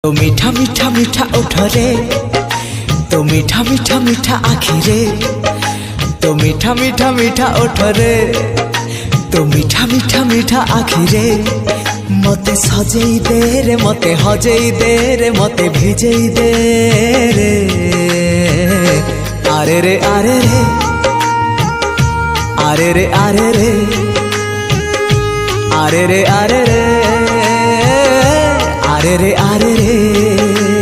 तो मीठा मीठा मीठा ओठ रे, तो मीठा मीठा मीठा आँखी रे, तो मीठा मीठा मीठा ओठ रे, तो मीठा मीठा मीठा आँखी रे। मते सजेई दे रे, मते हजेई दे रे, मते भेजेई दे रे। आरे रे आरे रे, आरे रे आरे रे, आरे रे आरे रे, आरे रे आरे रे।